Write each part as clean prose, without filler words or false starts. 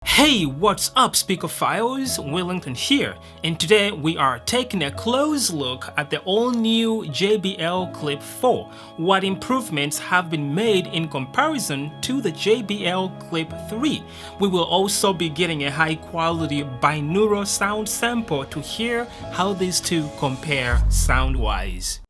Hey, what's up, Speakerphiles? Wellington here, and today we are taking a close look at the all-new JBL CLIP 4, what improvements have been made in comparison to the JBL CLIP 3. We will also be getting a high-quality binaural sound sample to hear how these two compare sound-wise.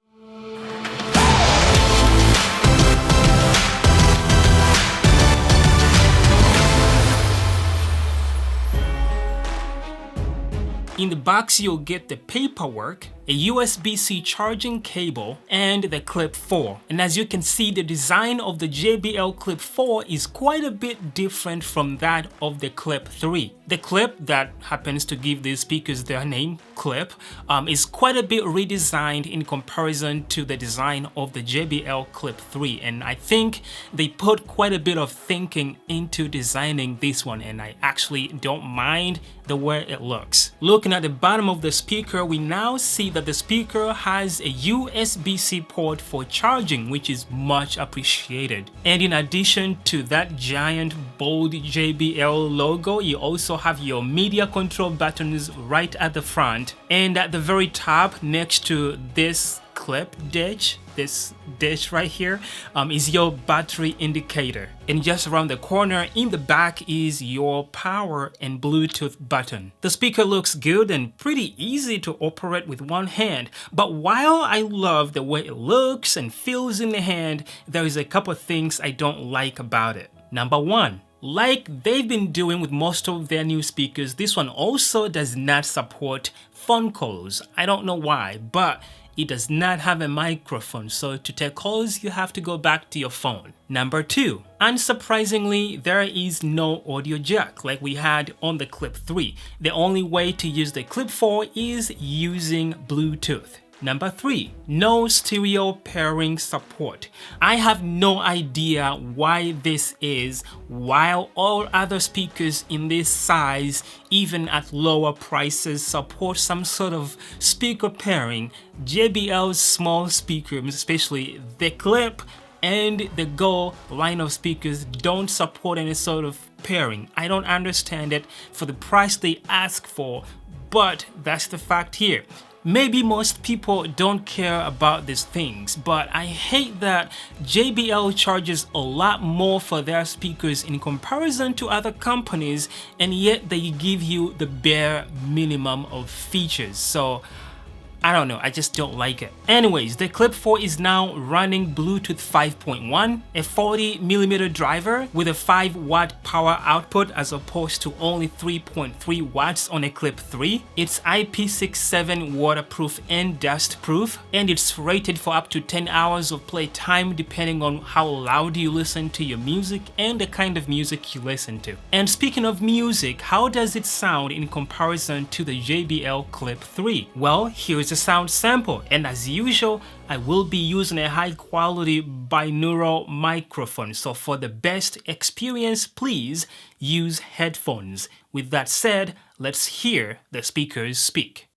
In the box, you'll get the paperwork, a USB-C charging cable, and the Clip 4. And as you can see, the design of the JBL Clip 4 is quite a bit different from that of the Clip 3. The Clip, that happens to give these speakers their name, Clip, is quite a bit redesigned in comparison to the design of the JBL Clip 3. And I think they put quite a bit of thinking into designing this one, and I actually don't mind the way it looks. Looking at the bottom of the speaker, we now see that the speaker has a USB-C port for charging, which is much appreciated. And in addition to that giant bold JBL logo, you also have your media control buttons right at the front, and at the very top next to this clip dish, this dish right here, is your battery indicator. And just around the corner in the back is your power and Bluetooth button. The speaker looks good and pretty easy to operate with one hand, but while I love the way it looks and feels in the hand, there is a couple of things I don't like about it. Number one, like they've been doing with most of their new speakers, this one also does not support phone calls. I don't know why, but it does not have a microphone, so to take calls, you have to go back to your phone. Number two, unsurprisingly, there is no audio jack like we had on the Clip 3. The only way to use the Clip 4 is using Bluetooth. Number three, no stereo pairing support. I have no idea why this is, while all other speakers in this size, even at lower prices, support some sort of speaker pairing. JBL's small speakers, especially the Clip and the Go line of speakers, don't support any sort of pairing. I don't understand it for the price they ask for, but that's the fact here. Maybe most people don't care about these things, but I hate that JBL charges a lot more for their speakers in comparison to other companies, and yet they give you the bare minimum of features. So I don't know, I just don't like it. Anyways, the Clip 4 is now running Bluetooth 5.1, a 40mm driver with a 5-watt power output as opposed to only 3.3 watts on a Clip 3. It's IP67 waterproof and dustproof, and it's rated for up to 10 hours of playtime depending on how loud you listen to your music and the kind of music you listen to. And speaking of music, how does it sound in comparison to the JBL Clip 3? Well, here's a sound sample, and as usual, I will be using a high quality binaural microphone, so for the best experience, please use headphones. With that said, let's hear the speakers speak.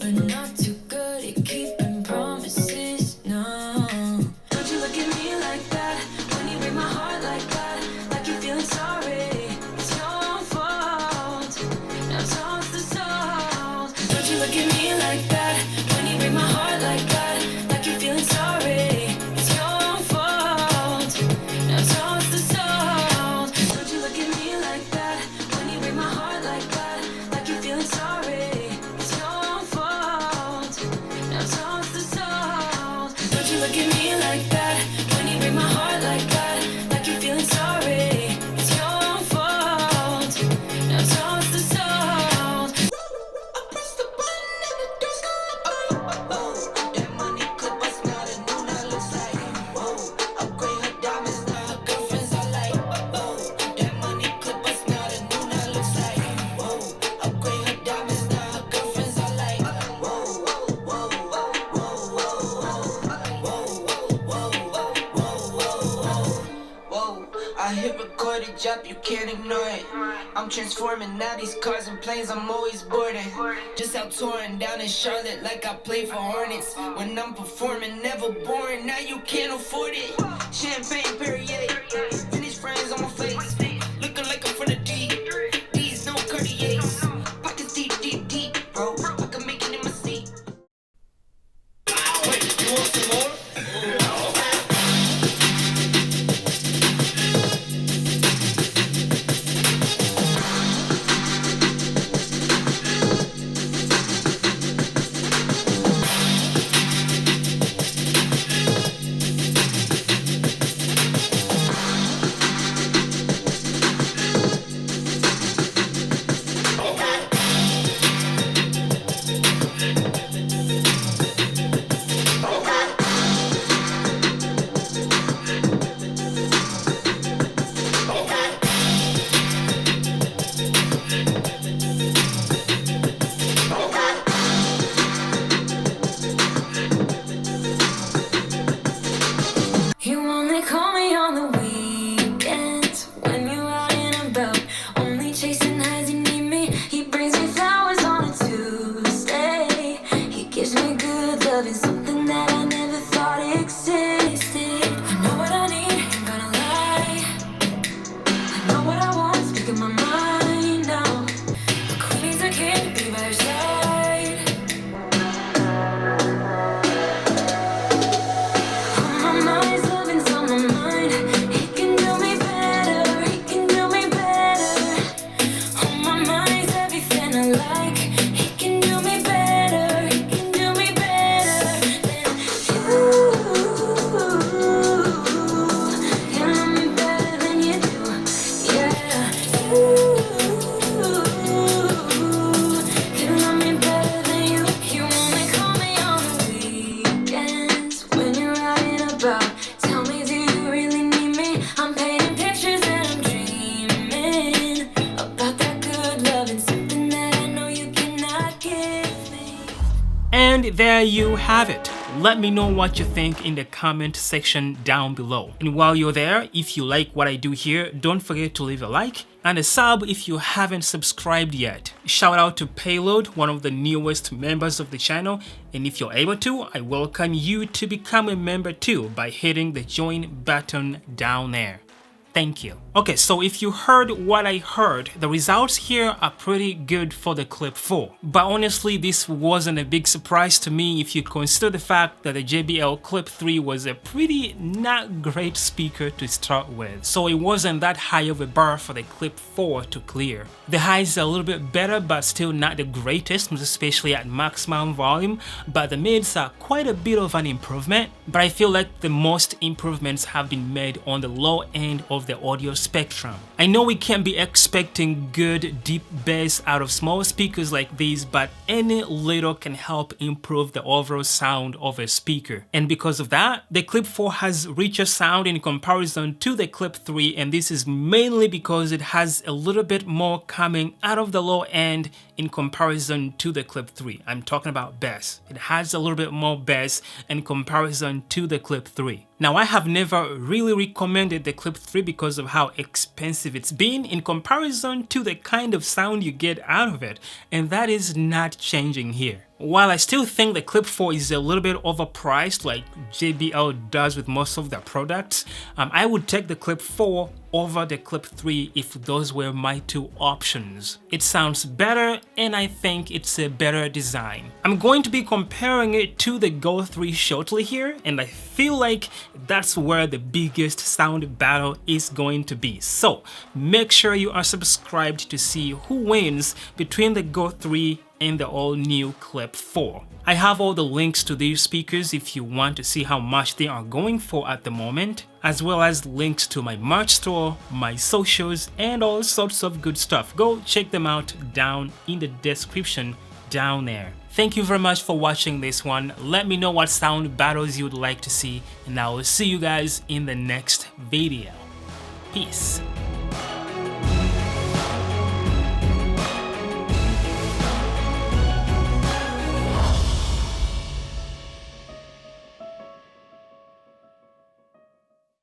but not too good at keeping promises. No, don't you look at me like that when you break my heart like that, like you're feeling sorry. It's your fault. Now toss the salt. Don't you look at me like that when you break my heart like that, like you're feeling sorry. It's your fault. Now toss the salt. Don't you look at me like that when you break my heart like that, like you're feeling sorry. It's your fault. Now toss the salt. Don't you look at me like that when you break my heart like that, like you're feeling sorry. It's your fault. Now toss the salt. I press the button and the doors go up. Whoa, that money clip us not a new that looks like. Whoa, upgrade her diamonds now her girlfriends are like. Whoa, that money clip us not a new that looks like. Whoa, upgrade her diamonds now her girlfriends are like. Whoa, whoa, whoa, whoa, whoa, I hit record a drop, you can't ignore it. I'm transforming now these cars and planes, I'm always boarding. Just out touring down in Charlotte like I play for Hornets. When I'm performing, never boring, now you can't afford it. Champagne Perrier, Finnish friends on my face. Looking like I'm from the D. These no Cartiers. Pockets deep, deep, deep, bro. I can make it in my seat. Wait, you want some more? You only call me on the weekends when you're out and about, only chasing highs. You need me. He brings me flowers on a Tuesday. He gives me good love and something that I never thought existed. I know what I need, ain't gonna lie. I know what I want, speaking my mind now. The queen's a king, be by your side. On my mind's loving's on my mind. He can do me better, he can do me better. On my mind's everything I like. He can do me better, he can do me better than you. You love me better than you do. Yeah, you can love me better than you. You only call me on the weekends when you're out and about. Tell me, do you really need me? I'm painting pictures and I'm dreaming about that good love and something that I know you cannot give me. And there you have it. Let me know what you think in the comment section down below. And while you're there, if you like what I do here, don't forget to leave a like and a sub if you haven't subscribed yet. Shout out to Payload, one of the newest members of the channel, and if you're able to, I welcome you to become a member too by hitting the join button down there. Thank you. Okay, so if you heard what I heard, the results here are pretty good for the Clip 4. But honestly, this wasn't a big surprise to me if you consider the fact that the JBL Clip 3 was a pretty not great speaker to start with. So it wasn't that high of a bar for the Clip 4 to clear. The highs are a little bit better, but still not the greatest, especially at maximum volume. But the mids are quite a bit of an improvement. But I feel like the most improvements have been made on the low end of the audio spectrum. I know we can't be expecting good deep bass out of small speakers like these, but any little can help improve the overall sound of a speaker. And because of that, the Clip 4 has richer sound in comparison to the Clip 3, and this is mainly because it has a little bit more coming out of the low end in comparison to the Clip 3. I'm talking about bass. It has a little bit more bass in comparison to the Clip 3. Now, I have never really recommended the Clip 3 because of how expensive it's been in comparison to the kind of sound you get out of it, and that is not changing here. While I still think the Clip 4 is a little bit overpriced like JBL does with most of their products, I would take the Clip 4 over the Clip 3 if those were my two options. It sounds better and I think it's a better design. I'm going to be comparing it to the Go 3 shortly here, and I feel like that's where the biggest sound battle is going to be. So make sure you are subscribed to see who wins between the Go 3 and the all-new Clip 4. I have all the links to these speakers if you want to see how much they are going for at the moment, as well as links to my merch store, my socials, and all sorts of good stuff. Go check them out down in the description down there. Thank you very much for watching this one. Let me know what sound battles you would like to see, and I will see you guys in the next video. Peace.